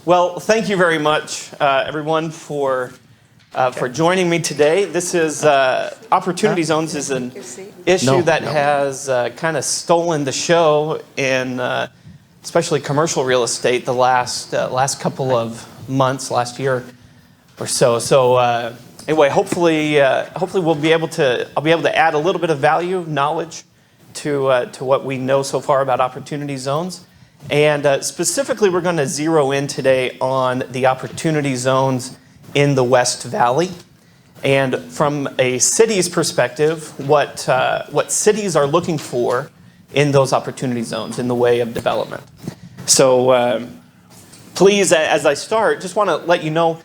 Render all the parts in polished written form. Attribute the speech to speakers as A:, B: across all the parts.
A: Well, thank you very much, everyone, for joining me today. This is Opportunity Zones is an issue that has kind of stolen the show in especially commercial real estate the last couple of months, last year or so. So anyway, hopefully I'll be able to add a little bit of value, knowledge to what we know so far about Opportunity Zones. And specifically, we're going to zero in today on the Opportunity Zones in the West Valley. And from a city's perspective, what cities are looking for in those Opportunity Zones in the way of development. So please, as I start, just want to let you know,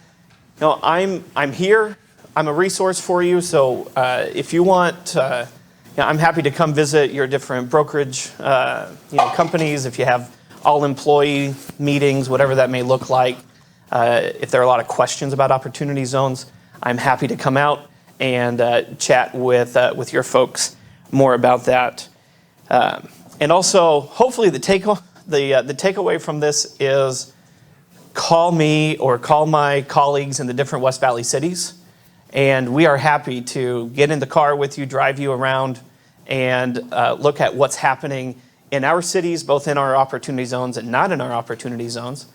A: I'm here. I'm a resource for you. So if you want, I'm happy to come visit your different brokerage companies. If you have all-employee meetings, whatever that may look like. If there are a lot of questions about Opportunity Zones, I'm happy to come out and chat with your folks more about that. And also, hopefully, the takeaway from this is call me or call my colleagues in the different West Valley cities, and we are happy to get in the car with you, drive you around, and look at what's happening in our cities, both in our Opportunity Zones and not in our Opportunity Zones.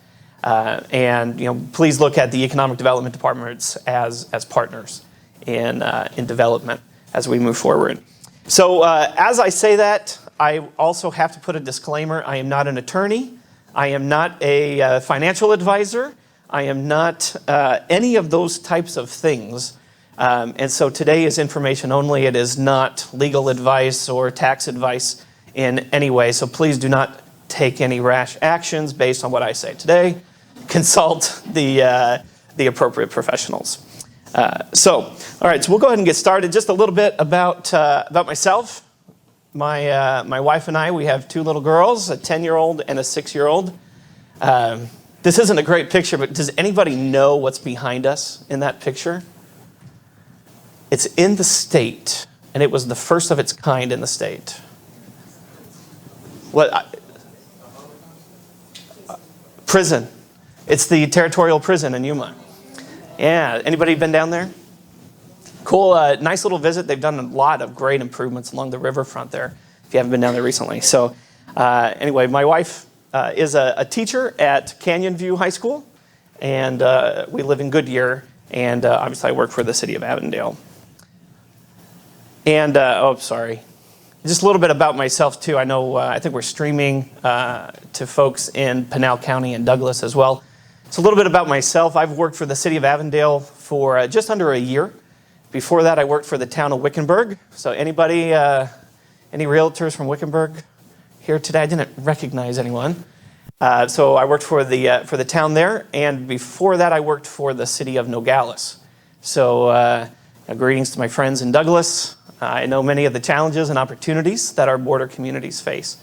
A: And please look at the Economic Development Departments as partners in development as we move forward. So as I say that, I also have to put a disclaimer. I am not an attorney. I am not a financial advisor. I am not any of those types of things. And so today is information only. It is not legal advice or tax advice in any way. So please do not take any rash actions based on what I say today. Consult the appropriate professionals. All right, so we'll go ahead and get started. Just a little bit about myself. My wife and I, we have two little girls, a 10-year-old and a 6-year-old. This isn't a great picture, but does anybody know what's behind us in that picture? It's in the state, and it was the first of its kind in the state. Prison. It's the territorial prison in Yuma. Yeah, anybody been down there? Cool, nice little visit. They've done a lot of great improvements along the riverfront there, if you haven't been down there recently. So anyway, my wife is a teacher at Canyon View High School, and we live in Goodyear, and obviously I work for the city of Avondale. And, sorry. Just a little bit about myself, too. I know, I think we're streaming to folks in Pinal County and Douglas as well. So a little bit about myself. I've worked for the city of Avondale for just under a year. Before that, I worked for the town of Wickenburg. So anybody, any realtors from Wickenburg here today? I didn't recognize anyone. So I worked for the town there. And before that, I worked for the city of Nogales. So greetings to my friends in Douglas. I know many of the challenges and opportunities that our border communities face,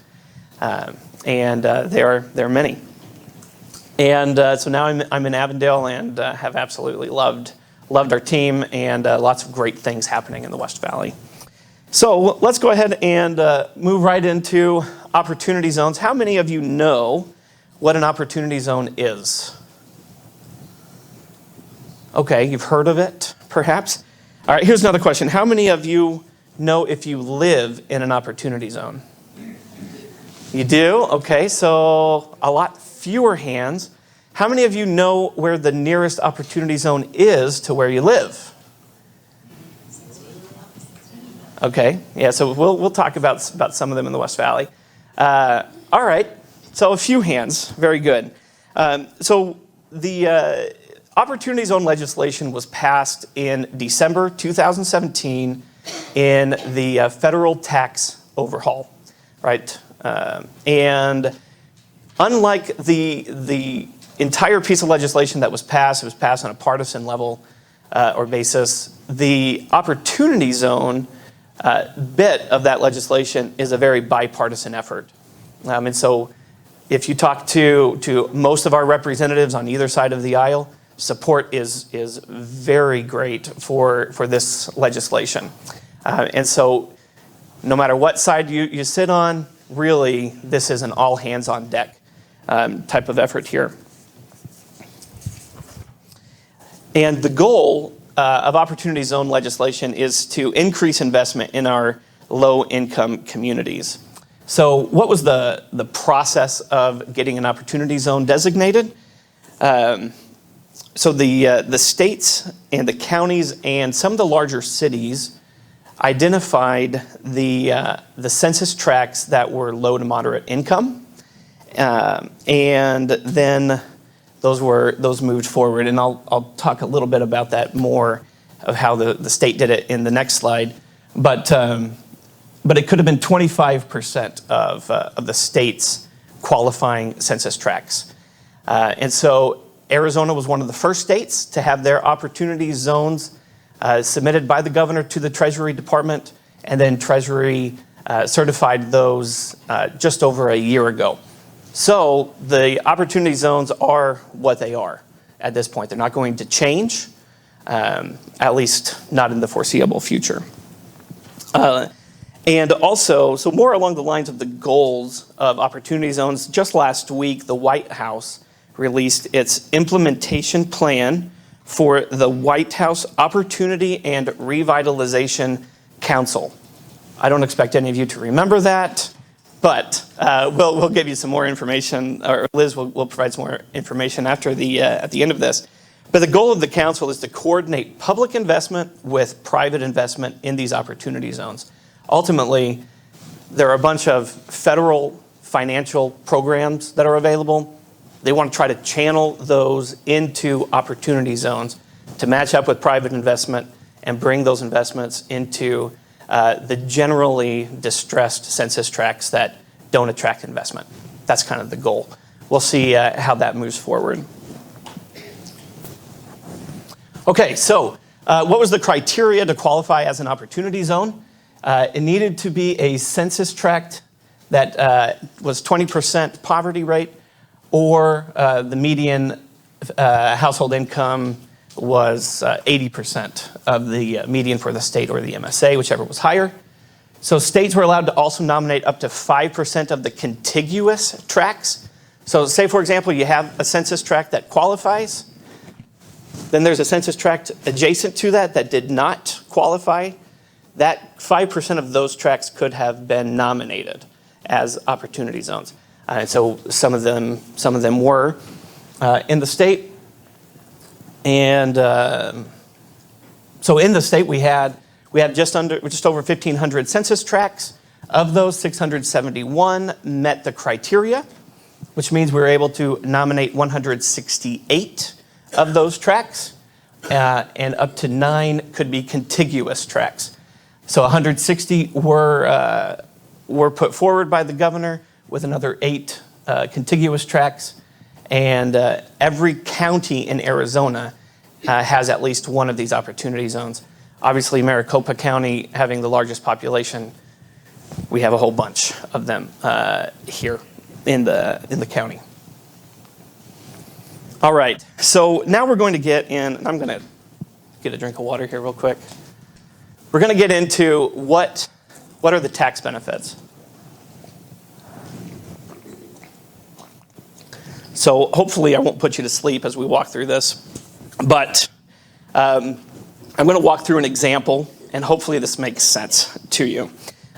A: and there are many. And so now I'm in Avondale and have absolutely loved our team and lots of great things happening in the West Valley. So let's go ahead and move right into Opportunity Zones. How many of you know what an Opportunity Zone is? Okay, you've heard of it, perhaps. All right, here's another question. How many of you know if you live in an Opportunity Zone? You do? Okay, so a lot fewer hands. How many of you know where the nearest Opportunity Zone is to where you live? Okay, yeah, so we'll talk about some of them in the West Valley. All right, so a few hands, very good. So the Opportunity Zone legislation was passed in December 2017 in the federal tax overhaul, right? And unlike the entire piece of legislation that was passed, it was passed on a partisan level or basis. The Opportunity Zone bit of that legislation is a very bipartisan effort. And so if you talk to most of our representatives on either side of the aisle, support is very great for this legislation. And so no matter what side you sit on, really this is an all hands on deck type of effort here. And the goal of Opportunity Zone legislation is to increase investment in our low-income communities. So what was the process of getting an Opportunity Zone designated? So the states and the counties and some of the larger cities identified the census tracts that were low to moderate income, and then those moved forward. And I'll talk a little bit about that more of how the state did it in the next slide. But it could have been 25% of the state's qualifying census tracts. And so Arizona was one of the first states to have their opportunity zones submitted by the governor to the Treasury Department, and then Treasury certified those just over a year ago. So the opportunity zones are what they are at this point. They're not going to change, at least not in the foreseeable future. And also, so more along the lines of the goals of opportunity zones, just last week, the White House released its implementation plan for the White House Opportunity and Revitalization Council. I don't expect any of you to remember that, but we'll give you some more information, or Liz will provide some more information after at the end of this. But the goal of the council is to coordinate public investment with private investment in these opportunity zones. Ultimately, there are a bunch of federal financial programs that are available. They want to try to channel those into opportunity zones to match up with private investment and bring those investments into the generally distressed census tracts that don't attract investment. That's kind of the goal. We'll see how that moves forward. Okay, so what was the criteria to qualify as an opportunity zone? It needed to be a census tract that was 20% poverty rate, or the median household income was 80% of the median for the state or the MSA, whichever was higher. So states were allowed to also nominate up to 5% of the contiguous tracts. So say, for example, you have a census tract that qualifies, then there's a census tract adjacent to that did not qualify. That 5% of those tracts could have been nominated as opportunity zones. And so some of them were in the state. And so in the state we had just over 1,500 census tracts. Of those, 671 met the criteria, which means we were able to nominate 168 of those tracts, and up to 9 could be contiguous tracts. So 160 were put forward by the governor, with another 8 contiguous tracts, and every county in Arizona has at least one of these opportunity zones. Obviously, Maricopa County, having the largest population, we have a whole bunch of them here in the county. All right, so now we're going to get in, and I'm going to get a drink of water here real quick. We're going to get into what are the tax benefits. So hopefully I won't put you to sleep as we walk through this, but I'm going to walk through an example, and hopefully this makes sense to you.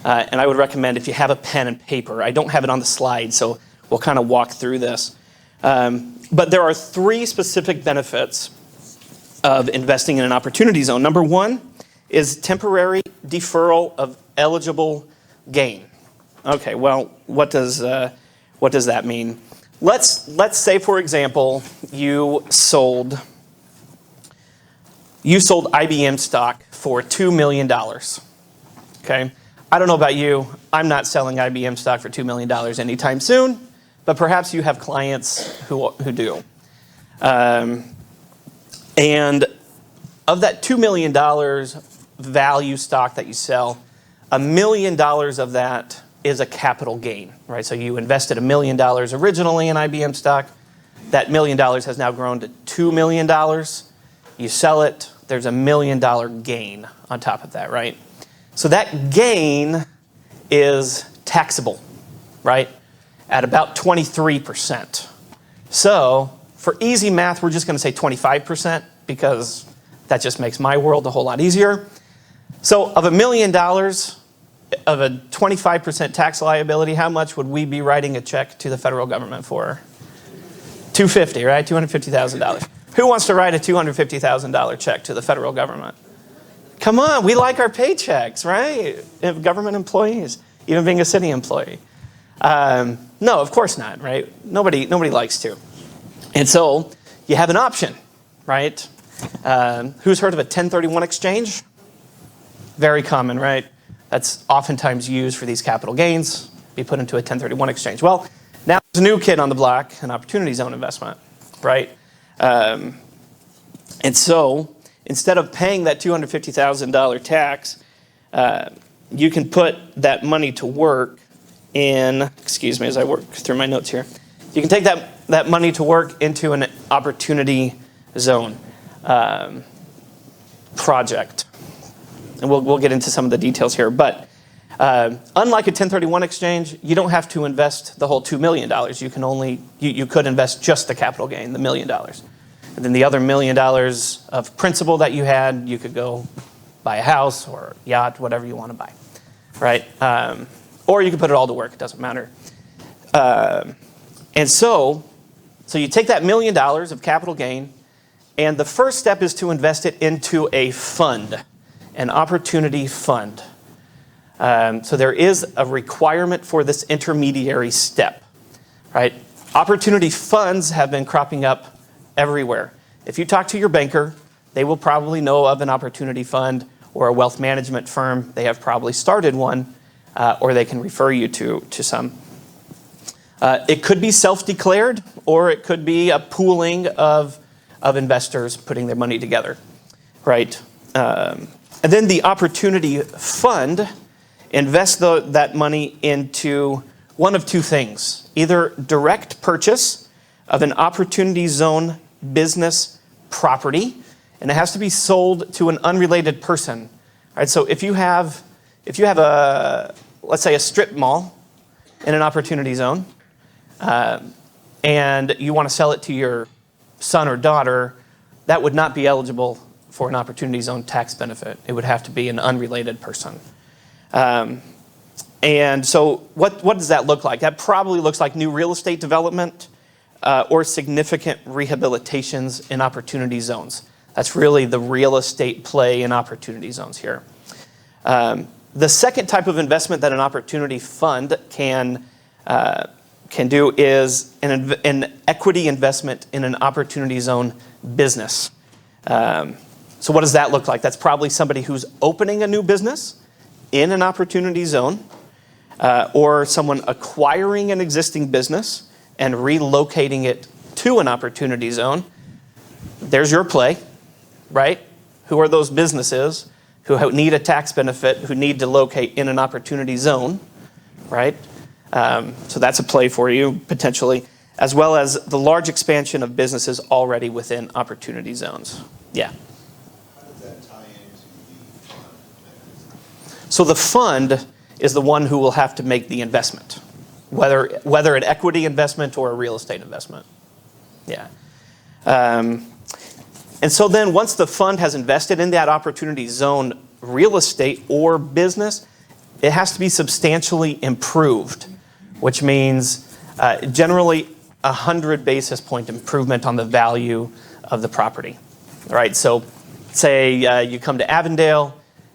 A: And I would recommend if you have a pen and paper, I don't have it on the slide, so we'll kind of walk through this. But there are 3 specific benefits of investing in an opportunity zone. Number 1 is temporary deferral of eligible gain. Okay, well, what does that mean? Let's say, for example, you sold IBM stock for $2 million. Okay, I don't know about you. I'm not selling IBM stock for $2 million anytime soon, but perhaps you have clients who do. And of that $2 million value stock that you sell, $1 million of that is a capital gain, right? So you invested $1 million originally in IBM stock. That $1 million has now grown to $2 million. You sell it, there's $1 million gain on top of that, right? So that gain is taxable, right? At about 23%. So for easy math, we're just going to say 25%. because that just makes my world a whole lot easier. So of $1 million of a 25% tax liability, how much would we be writing a check to the federal government for? $250, right? $250,000. Who wants to write a $250,000 check to the federal government? Come on, we like our paychecks, right? Government employees, even being a city employee. No, of course not, right? Nobody likes to. And so you have an option, right? Who's heard of a 1031 exchange? Very common, right? That's oftentimes used for these capital gains, be put into a 1031 exchange. Well, now there's a new kid on the block, an opportunity zone investment, right? And so instead of paying that $250,000 tax, you can put that money to work in, excuse me as I work through my notes here. You can take that money to work into an opportunity zone project. And we'll get into some of the details here. But unlike a 1031 exchange, you don't have to invest the whole $2 million. You could invest just the capital gain, the $1 million. And then the other $1 million of principal that you had, you could go buy a house or a yacht, whatever you want to buy, right? Or you could put it all to work. It doesn't matter. And so you take that $1 million of capital gain, and the first step is to invest it into a fund, an opportunity fund. So there is a requirement for this intermediary step, right? Opportunity funds have been cropping up everywhere. If you talk to your banker, they will probably know of an opportunity fund or a wealth management firm. They have probably started one, or they can refer you to some. It could be self-declared, or it could be a pooling of investors putting their money together, right? And then the opportunity fund invests that money into one of two things: either direct purchase of an opportunity zone business property, and it has to be sold to an unrelated person. Right? So if you have let's say a strip mall in an opportunity zone, and you want to sell it to your son or daughter, that would not be eligible for an opportunity zone tax benefit. It would have to be an unrelated person. And so what does that look like? That probably looks like new real estate development or significant rehabilitations in opportunity zones. That's really the real estate play in opportunity zones here. The second type of investment that an opportunity fund can do is an equity investment in an opportunity zone business. So what does that look like? That's probably somebody who's opening a new business in an opportunity zone, or someone acquiring an existing business and relocating it to an opportunity zone. There's your play, right? Who are those businesses who need a tax benefit, who need to locate in an opportunity zone, right? So that's a play for you, potentially, as well as the large expansion of businesses already within opportunity zones. Yeah.
B: How does that tie into the fund?
A: So the fund is the one who will have to make the investment, whether an equity investment or a real estate investment. Yeah. And so then once the fund has invested in that opportunity zone real estate or business, it has to be substantially improved, which means generally 100 basis point improvement on the value of the property. All right, so say you come to Avondale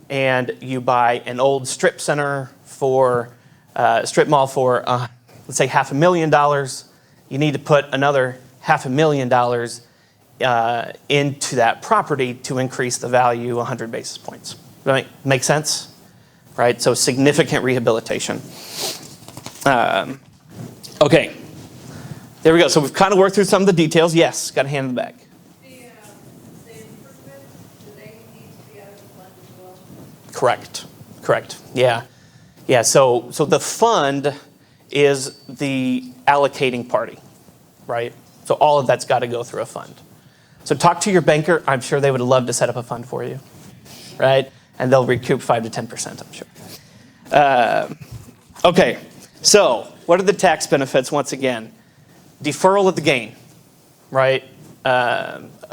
A: and you buy an old strip center strip mall for let's say $500,000. You need to put another $500,000 into that property to increase the value 100 basis points. Right? Make sense? Right? So significant rehabilitation. Okay. There we go. So we've kind of worked through some of the details. Yes, got a hand in the back.
C: The improvements, do they need to be out of the fund as well?
A: Correct. Yeah. So the fund is the allocating party, right? So all of that's got to go through a fund. So talk to your banker. I'm sure they would love to set up a fund for you, right? And they'll recoup 5 to 10%, I'm sure. Okay, so what are the tax benefits once again? Deferral of the gain, right?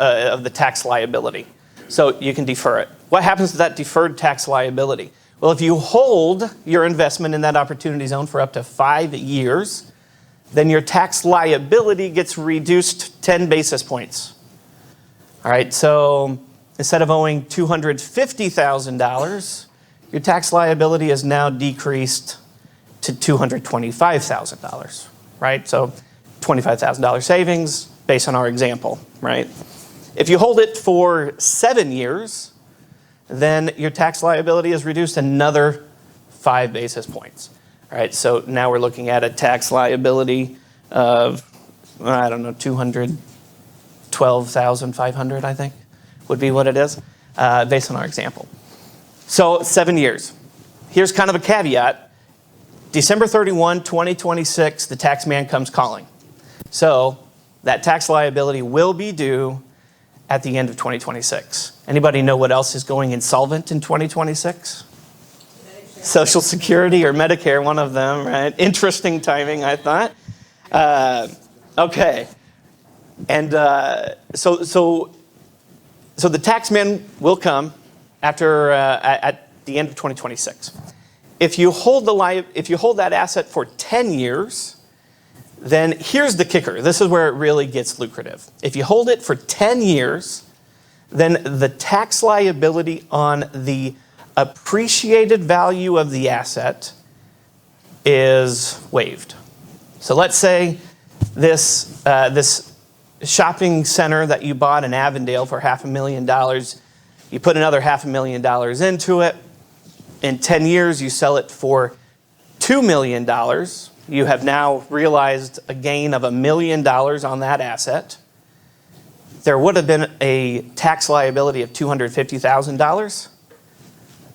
A: of the tax liability. So you can defer it. What happens to that deferred tax liability? Well, if you hold your investment in that opportunity zone for up to 5 years, then your tax liability gets reduced 10 basis points. All right, so instead of owing $250,000, your tax liability is now decreased to $225,000, right? So $25,000 savings based on our example, right? If you hold it for 7 years, then your tax liability is reduced another 5 basis points. All right, so now we're looking at a tax liability of, I don't know, $212,500, I think, would be what it is, based on our example. So 7 years. Here's kind of a caveat. December 31, 2026, the tax man comes calling. So that tax liability will be due at the end of 2026. Anybody know what else is going insolvent in 2026? Social Security or Medicare, one of them, right? Interesting timing, I thought. Okay. And so the tax man will come after at the end of 2026. If you hold that asset for 10 years, then here's the kicker. This is where it really gets lucrative. If you hold it for 10 years, then the tax liability on the appreciated value of the asset is waived. So let's say this shopping center that you bought in Avondale for $500,000, you put another $500,000 into it. In 10 years, you sell it for $2 million. You have now realized a gain of $1 million on that asset. There would have been a tax liability of $250,000.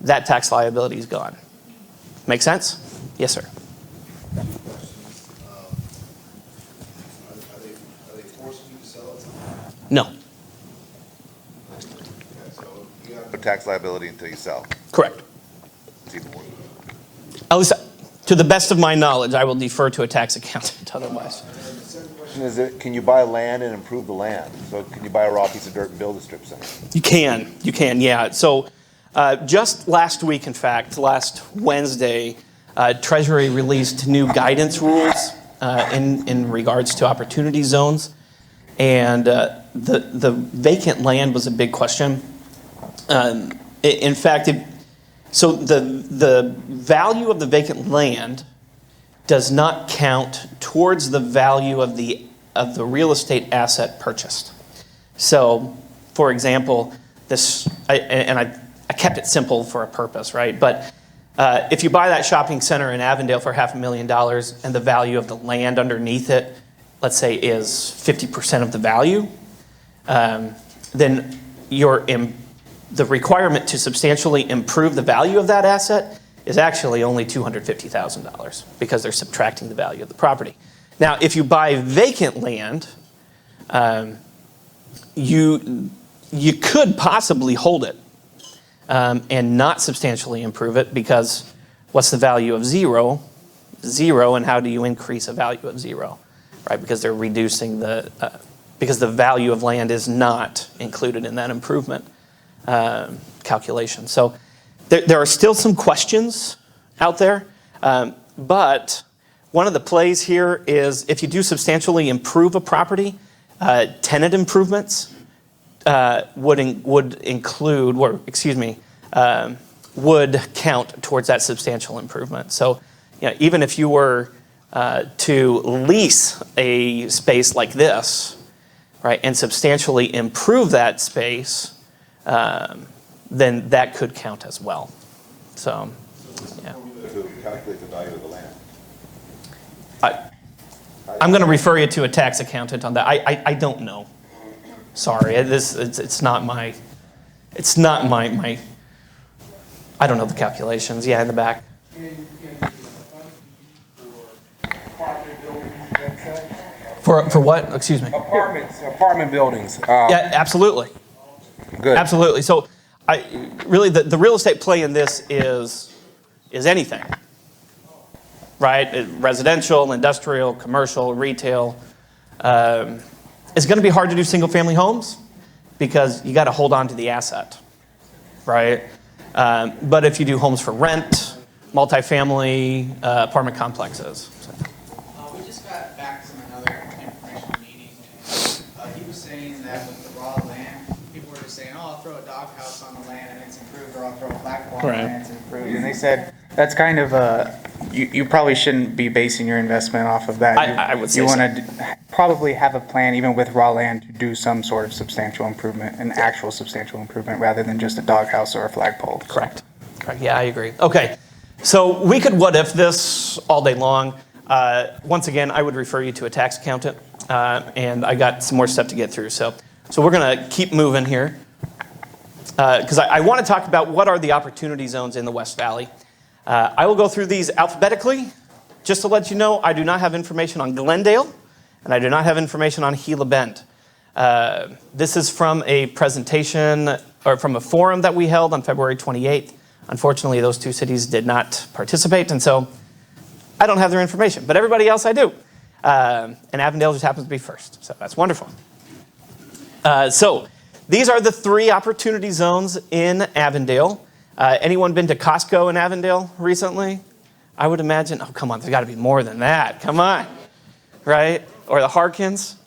A: That tax liability is gone. Make sense? Yes, sir.
B: Are they forcing you to sell it?
A: No.
B: Okay, so you have
D: No tax liability until you sell.
A: Correct.
D: It's even more.
A: At least, to the best of my knowledge, I will defer to a tax accountant otherwise.
D: Is it, can you buy land and improve the land? So can you buy a raw piece of dirt and build a strip center?
A: You can, yeah. So just last week, in fact, last Wednesday, Treasury released new guidance rules in regards to opportunity zones. And the vacant land was a big question. In fact, so the value of the vacant land does not count towards the value of the real estate asset purchased. So, for example, I kept it simple for a purpose, right? But if you buy that shopping center in Avondale for $500,000 and the value of the land underneath it, let's say, is 50% of the value, then the requirement to substantially improve the value of that asset is actually only $250,000 because they're subtracting the value of the property. Now, if you buy vacant land, you could possibly hold it and not substantially improve it, because what's the value of zero? Zero, and how do you increase a value of zero? Right, because they're reducing because the value of land is not included in that improvement calculation. So there are still some questions out there, but one of the plays here is if you do substantially improve a property, tenant improvements would count towards that substantial improvement. So, even if you were to lease a space like this, right, and substantially improve that space, then that could count as well. So, yeah.
D: To calculate the value of the land.
A: I'm going to refer you to a tax accountant on that. I don't know. Sorry, it's not my. I don't know the calculations. Yeah, in the back. For what? Excuse me.
E: Apartment buildings.
A: Yeah, absolutely.
E: Good.
A: Absolutely. So, really, the real estate play in this is anything, right? Residential, industrial, commercial, retail. It's going to be hard to do single-family homes because you got to hold on to the asset, right? But if you do homes for rent, multifamily, apartment complexes.
F: We just got back from another informational meeting, and he was saying that with the raw land, people were just saying, oh, I'll throw a doghouse on the land and it's improved, or I'll throw a flagpole on the land and it's improved. And they said, that's kind of you probably shouldn't be basing your investment off of that.
A: I would say
F: you
A: so.
F: want to probably have a plan, even with raw land, to do some sort of substantial improvement, an actual substantial improvement, rather than just a doghouse or a flagpole.
A: Correct. Yeah, I agree. Okay, so we could what if this all day long. Once again, I would refer you to a tax accountant, and I got some more stuff to get through. So we're going to keep moving here, because I want to talk about what are the opportunity zones in the West Valley. I will go through these alphabetically. Just to let you know, I do not have information on Glendale, and I do not have information on Gila Bend. This is from a presentation, or from a forum that we held on February 28th. Unfortunately, those two cities did not participate, and so I don't have their information, but everybody else I do. And Avondale just happens to be first, so that's wonderful. So these are the 3 opportunity zones in Avondale. Anyone been to Costco in Avondale recently? I would imagine, oh, come on, there's got to be more than that. Come on, right? Or the Harkins.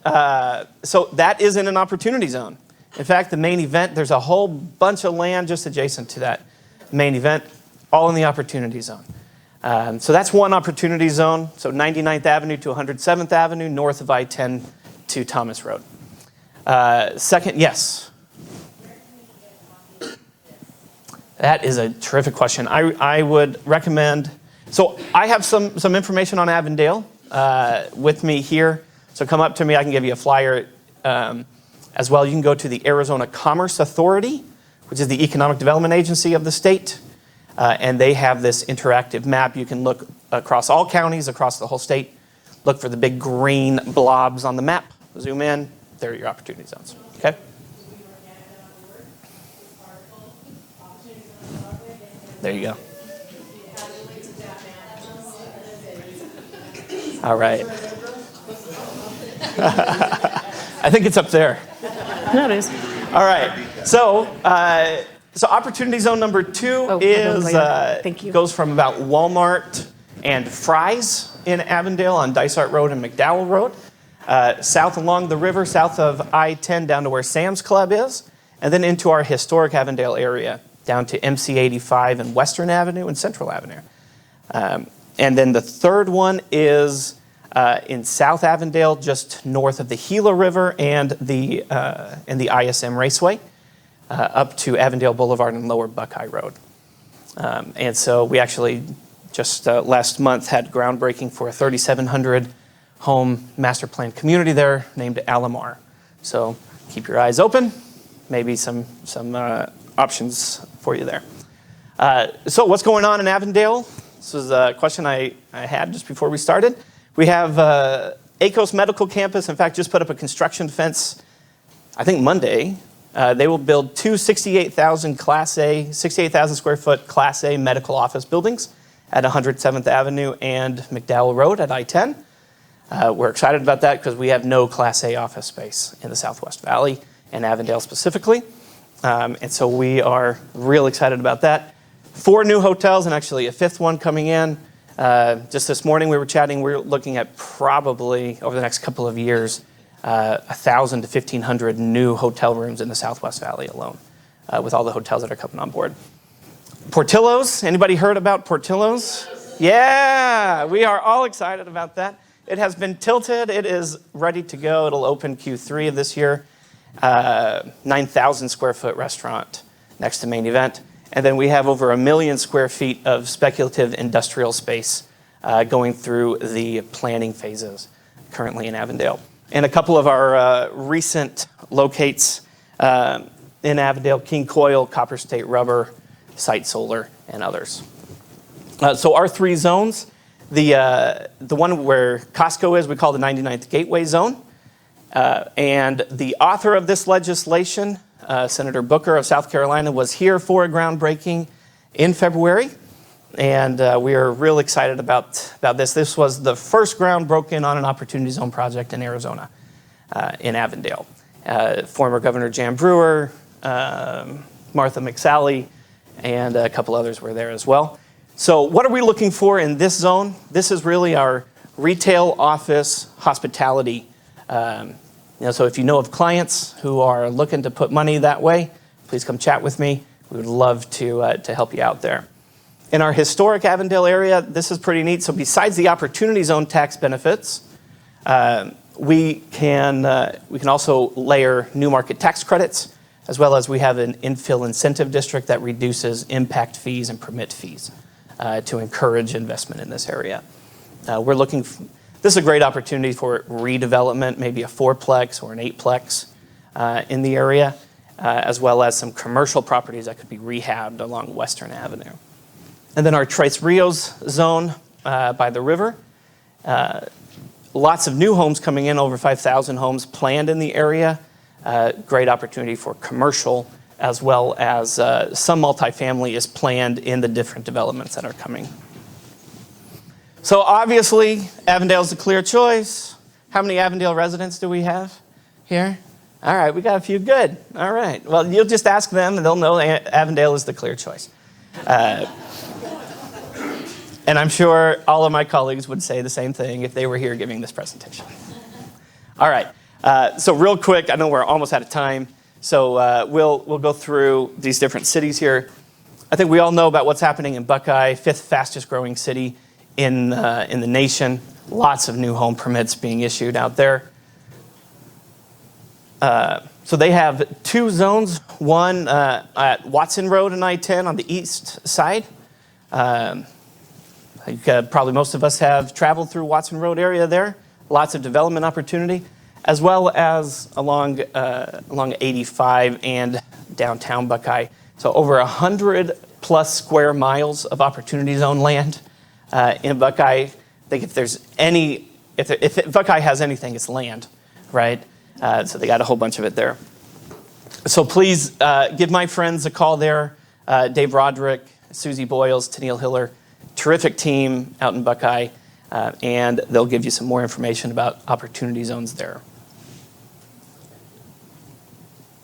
A: So that is in an opportunity zone. In fact, the main event, there's a whole bunch of land just adjacent to that main event, all in the opportunity zone. So that's one opportunity zone. So 99th Avenue to 107th Avenue, north of I-10 to Thomas Road. Second, yes. That is a terrific question. I would recommend, so I have some information on Avondale with me here. So come up to me, I can give you a flyer as well. You can go to the Arizona Commerce Authority, which is the economic development agency of the state. And they have this interactive map. You can look across all counties, across the whole state. Look for the big green blobs on the map. Zoom in, there are your opportunity zones, okay? There you go. All right. I think it's up there.
G: No, it is.
A: All right. So opportunity zone number 2 is
G: Thank you.
A: goes from about Walmart and Fry's in Avondale on Dysart Road and McDowell Road, south along the river, south of I-10 down to where Sam's Club is, and then into our historic Avondale area, down to MC 85 and Western Avenue and Central Avenue. And then the third one is in South Avondale, just north of the Gila River and the ISM Raceway, up to Avondale Boulevard and Lower Buckeye Road. And so we actually just last month had groundbreaking for a 3,700 home master plan community there named Alamar. So keep your eyes open, maybe some options for you there. So what's going on in Avondale? This was a question I had just before we started. We have ACOS Medical Campus, in fact, just put up a construction fence, I think Monday. They will build 2 68,000 square foot Class A medical office buildings at 107th Avenue and McDowell Road at I-10. We're excited about that because we have no Class A office space in the Southwest Valley and Avondale specifically. And so we are real excited about that. 4 new hotels and actually a 5th one coming in. Just this morning we were chatting, we're looking at probably over the next couple of years, 1,000 to 1,500 new hotel rooms in the Southwest Valley alone, with all the hotels that are coming on board. Portillo's, anybody heard about Portillo's? Yeah, we are all excited about that. It has been tilted, it is ready to go. It'll open Q3 of this year. 9,000 square foot restaurant next to main event. And then we have over 1 million square feet of speculative industrial space going through the planning phases currently in Avondale. And a couple of our recent locates in Avondale, King Coil, Copper State Rubber, Site Solar, and others. So our 3 zones, the one where Costco is, we call the 99th Gateway Zone. And the author of this legislation, Senator Booker of South Carolina, was here for a groundbreaking in February. And we are real excited about this. This was the first ground broken on an Opportunity Zone project in Arizona, in Avondale. former Governor Jan Brewer, Martha McSally, and a couple others were there as well. So what are we looking for in this zone? This is really our retail, office, hospitality. So if you know of clients who are looking to put money that way, please come chat with me. We would love to help you out there. In our historic Avondale area, this is pretty neat. So besides the Opportunity Zone tax benefits, we can also layer new market tax credits, as well as we have an infill incentive district that reduces impact fees and permit fees to encourage investment in this area. This is a great opportunity for redevelopment, maybe a 4-plex or an 8-plex in the area, as well as some commercial properties that could be rehabbed along Western Avenue. And then our Tres Rios zone by the river. Lots of new homes coming in, over 5,000 homes planned in the area. Great opportunity for commercial, as well as some multifamily is planned in the different developments that are coming. So obviously, Avondale's the clear choice. How many Avondale residents do we have here? All right, we got a few. Good. All right. Well, you'll just ask them, and they'll know Avondale is the clear choice. And I'm sure all of my colleagues would say the same thing if they were here giving this presentation. All right. So real quick, I know we're almost out of time, so we'll go through these different cities here. I think we all know about what's happening in Buckeye, 5th fastest growing city in the nation. Lots of new home permits being issued out there. So they have 2 zones, one at Watson Road and I-10 on the east side. Probably most of us have traveled through Watson Road area there. Lots of development opportunity, as well as along 85 and downtown Buckeye. So over 100+ square miles of Opportunity Zone land in Buckeye. I think if Buckeye has anything, it's land, right? So they got a whole bunch of it there. So please give my friends a call there. Dave Roderick, Susie Boyles, Tennille Hiller. Terrific team out in Buckeye, and they'll give you some more information about Opportunity Zones there.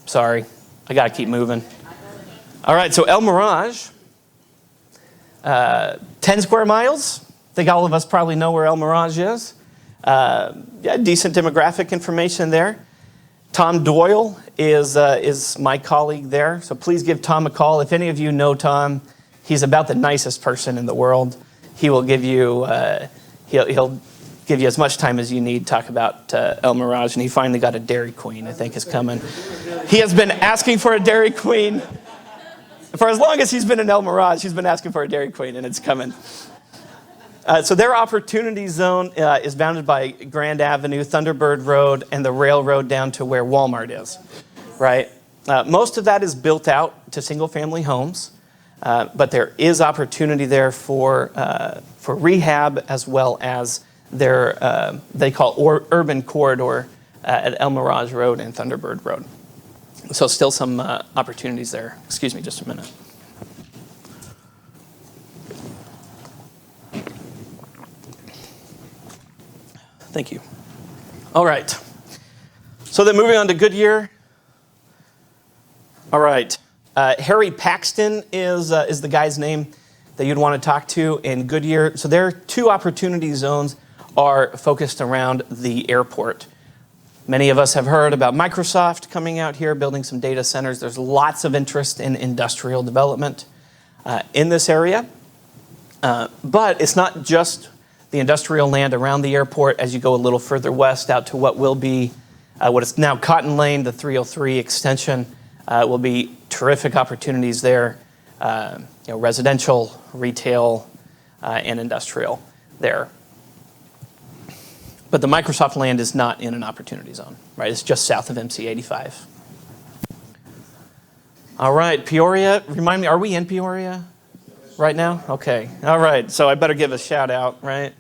A: Sorry, I got to keep moving. All right, so El Mirage, 10 square miles. I think all of us probably know where El Mirage is. Decent demographic information there. Tom Doyle is my colleague there, so please give Tom a call. If any of you know Tom, he's about the nicest person in the world. He will give you, he'll give you as much time as you need to talk about El Mirage, and he finally got a Dairy Queen, I think, is coming. He has been asking for a Dairy Queen. For as long as he's been in El Mirage, he's been asking for a Dairy Queen, and it's coming. So their Opportunity Zone is bounded by Grand Avenue, Thunderbird Road, and the railroad down to where Walmart is, right? Most of that is built out to single-family homes. But there is opportunity there for rehab, as well as their they call urban corridor at El Mirage Road and Thunderbird Road. So still some opportunities there. Excuse me just a minute. Thank you. All right. So then moving on to Goodyear. All right. Harry Paxton is the guy's name that you'd want to talk to in Goodyear. So their 2 opportunity zones are focused around the airport. Many of us have heard about Microsoft coming out here, building some data centers. There's lots of interest in industrial development in this area. But it's not just the industrial land around the airport. As you go a little further west out to what will be what is now Cotton Lane, the 303 extension, will be terrific opportunities there, residential, retail, and industrial there. But the Microsoft land is not in an opportunity zone, right? It's just south of MC 85. All right, Peoria, remind me, are we in Peoria right now? Okay, all right, so I better give a shout out, right?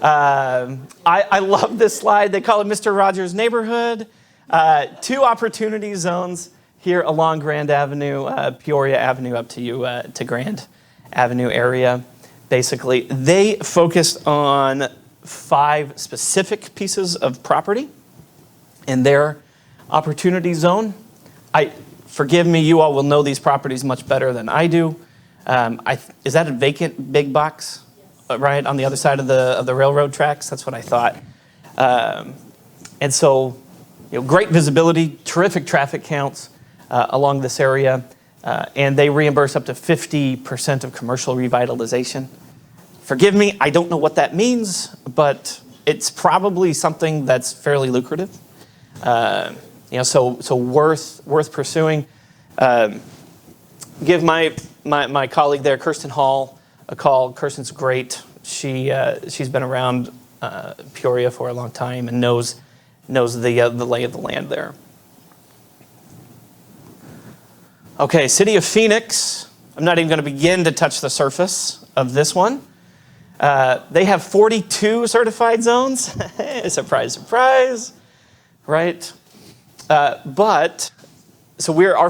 A: I love this slide. They call it Mr. Rogers' Neighborhood. 2 opportunity zones here along Grand Avenue, Peoria Avenue up to Grand Avenue area. Basically, they focused on 5 specific pieces of property, and they're Opportunity zone. Forgive me, you all will know these properties much better than I do. Is that a vacant big box? Right on the other side of the railroad tracks? That's what I thought. And so, great visibility, terrific traffic counts along this area, and they reimburse up to 50% of commercial revitalization. Forgive me, I don't know what that means, but it's probably something that's fairly lucrative. So worth pursuing. Give my colleague there, Kirsten Hall, a call. Kirsten's great. She's been around Peoria for a long time and knows the lay of the land there. Okay, City of Phoenix. I'm not even going to begin to touch the surface of this one. They have 42 certified zones. Surprise, surprise, right? Our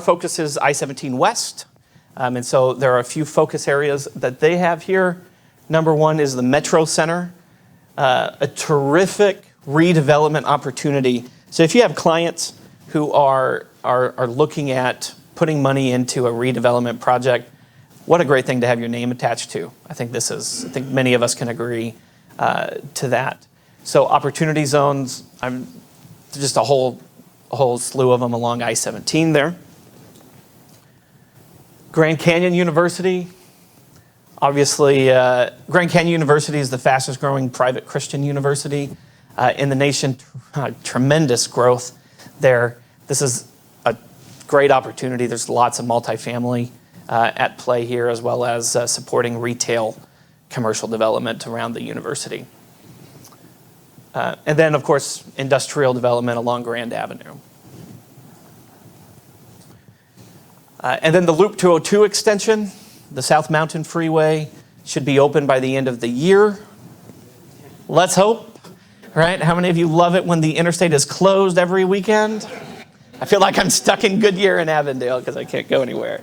A: focus is I-17 West, and so there are a few focus areas that they have here. Number one is the Metro Center, a terrific redevelopment opportunity. So if you have clients who are looking at putting money into a redevelopment project, what a great thing to have your name attached to. I think many of us can agree to that. So opportunity zones, just a whole slew of them along I-17 there. Grand Canyon University. Obviously, Grand Canyon University is the fastest growing private Christian university in the nation. Tremendous growth there. This is a great opportunity. There's lots of multifamily at play here, as well as supporting retail commercial development around the university. And then, of course, industrial development along Grand Avenue. And then the Loop 202 extension, the South Mountain Freeway, should be open by the end of the year. Let's hope, right? How many of you love it when the interstate is closed every weekend? I feel like I'm stuck in Goodyear and Avondale because I can't go anywhere.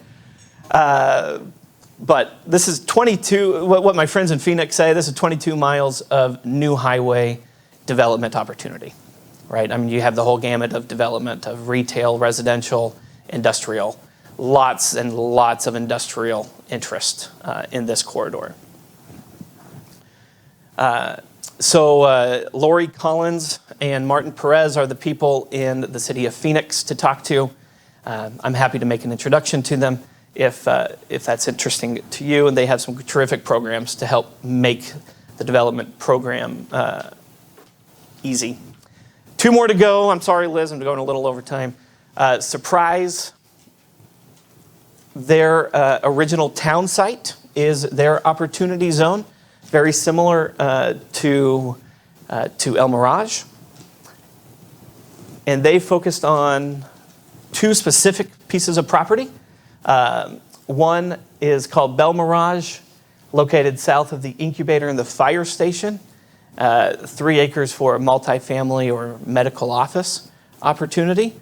A: But this is 22, what my friends in Phoenix say, this is 22 miles of new highway development opportunity, right? I mean, you have the whole gamut of development of retail, residential, industrial. Lots and lots of industrial interest in this corridor. Lori Collins and Martin Perez are the people in the city of Phoenix to talk to. I'm happy to make an introduction to them if that's interesting to you. And they have some terrific programs to help make the development program easy. 2 more to go. I'm sorry, Liz, I'm going a little over time. Surprise. Their original town site is their opportunity zone, very similar to El Mirage. And they focused on 2 specific pieces of property. One is called Bel Mirage, located south of the incubator and the fire station. 3 acres for a multifamily or medical office opportunity.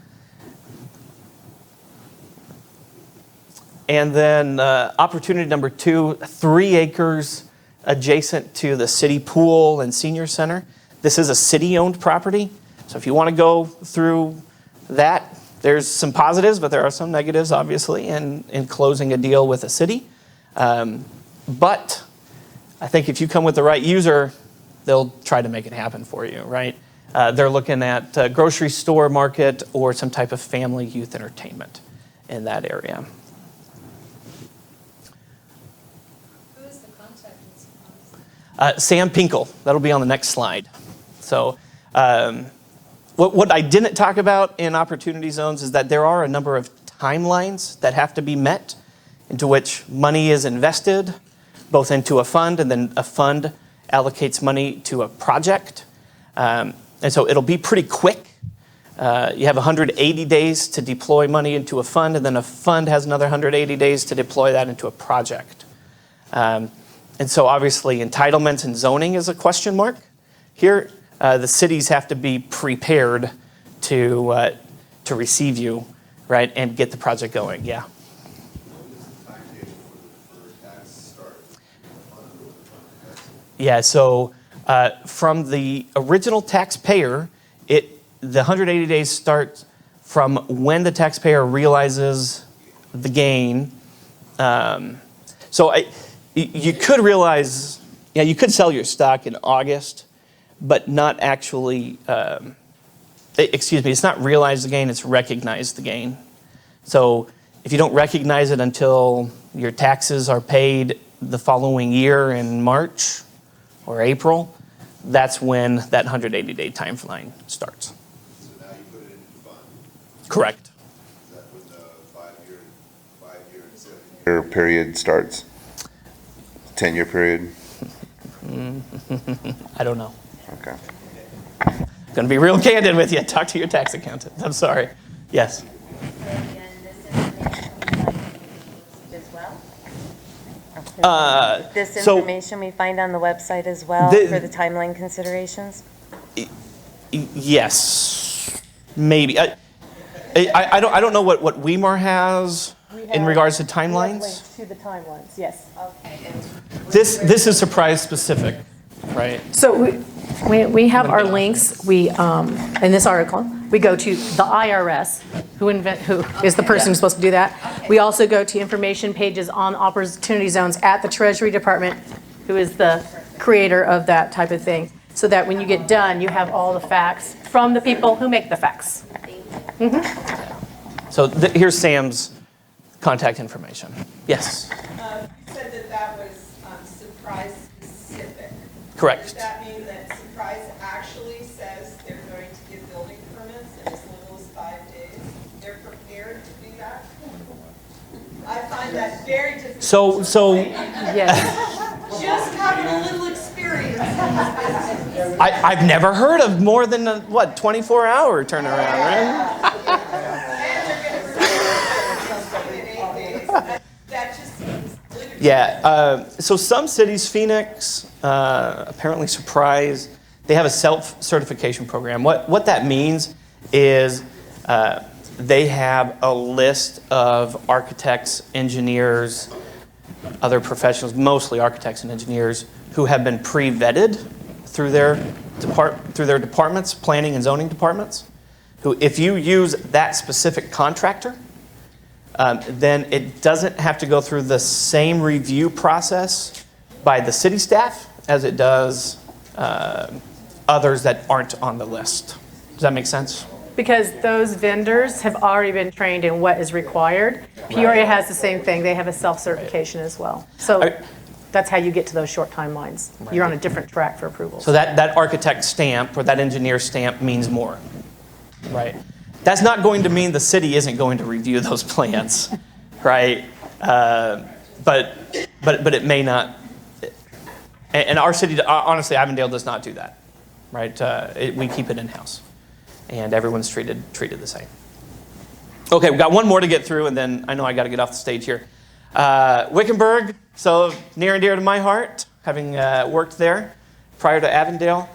A: And then opportunity number 2, 3 acres adjacent to the city pool and senior center. This is a city-owned property. So if you want to go through that, there's some positives, but there are some negatives, obviously, in closing a deal with a city. But I think if you come with the right user, they'll try to make it happen for you, right? They're looking at a grocery store market or some type of family youth entertainment in that area. Sam Pinkel, that'll be on the next slide. So what I didn't talk about in opportunity zones is that there are a number of timelines that have to be met into which money is invested, both into a fund, and then a fund allocates money to a project. And so it'll be pretty quick. You have 180 days to deploy money into a fund, and then a fund has another 180 days to deploy that into a project. And so obviously entitlements and zoning is a question mark. Here, the cities have to be prepared to receive you, right, and get the project going. Yeah. Yeah, so from the original taxpayer, the 180 days starts from when the taxpayer realizes the gain. You could realize, you could sell your stock in August, but not actually, it's not realize the gain, it's recognize the gain. So if you don't recognize it until your taxes are paid the following year in March or April, that's when that 180-day timeline starts.
B: So now you put it into the fund.
A: Correct.
B: Is that when the five-year and 7-year
D: Period starts. 10-year period.
A: I don't know.
D: Okay.
A: Going to be real candid with you. Talk to your tax accountant. I'm sorry. Yes.
H: This
A: So-
H: information we find on the website as well
A: The-
H: for the timeline considerations?
A: Yes. Maybe. I don't know what WeMAR has in regards to timelines.
G: To the timelines, yes.
A: This is surprise specific, right?
G: So we have our links, in this article, we go to the IRS, who is the person who's supposed to do that. We also go to information pages on opportunity zones at the Treasury Department, who is the creator of that type of thing, so that when you get done, you have all the facts from the people who make the facts.
A: So here's Sam's contact information. Yes,
C: You said that was surprise specific.
A: correct.
C: Does that mean that surprise actually says they're going to give building permits in as little as 5 days? They're prepared to do that? I find that very difficult.
A: So
G: Yes.
C: Just having a little experience in this business.
A: I've never heard of more than a 24-hour turnaround, right?
C: That just seems ludicrous.
A: Yeah. So some cities, Phoenix, apparently Surprise, they have a self-certification program. What that means is they have a list of architects, engineers, other professionals, mostly architects and engineers, who have been pre-vetted through their departments, planning and zoning departments. Who, if you use that specific contractor, then it doesn't have to go through the same review process by the city staff as it does others that aren't on the list. Does that make sense?
G: Because those vendors have already been trained in what is required. Peoria has the same thing. They have a self-certification as well. So that's how you get to those short timelines. You're on a different track for approvals.
A: So that architect stamp or that engineer stamp means more, right? That's not going to mean the city isn't going to review those plans, right? But it may not. And our city, honestly, Avondale does not do that, right? We keep it in-house, and everyone's treated the same. Okay, we've got one more to get through, and then I know I got to get off the stage here. Wickenburg, so near and dear to my heart, having worked there prior to Avondale.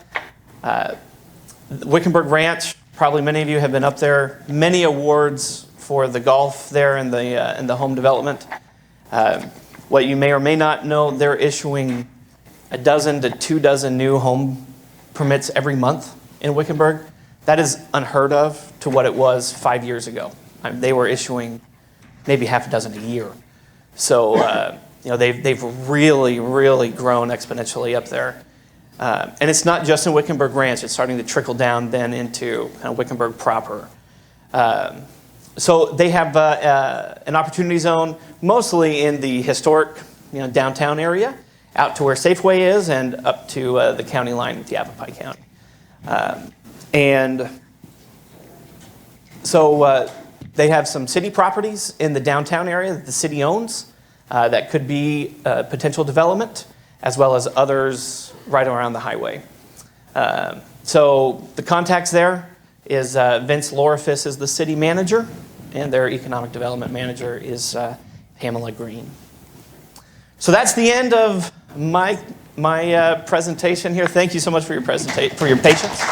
A: Wickenburg Ranch, probably many of you have been up there. Many awards for the golf there and the home development. What you may or may not know, they're issuing 12 to 24 new home permits every month in Wickenburg. That is unheard of to what it was 5 years ago. They were issuing maybe half a dozen a year. So they've really, really grown exponentially up there. And it's not just in Wickenburg Ranch. It's starting to trickle down then into kind of Wickenburg proper. So they have an opportunity zone mostly in the historic downtown area, out to where Safeway is and up to the county line with Yavapai County. And so they have some city properties in the downtown area that the city owns that could be potential development, as well as others right around the highway. So the contacts there is Vince Lorifis is the city manager, and their economic development manager is Pamela Green. So that's the end of my presentation here. Thank you so much for your patience.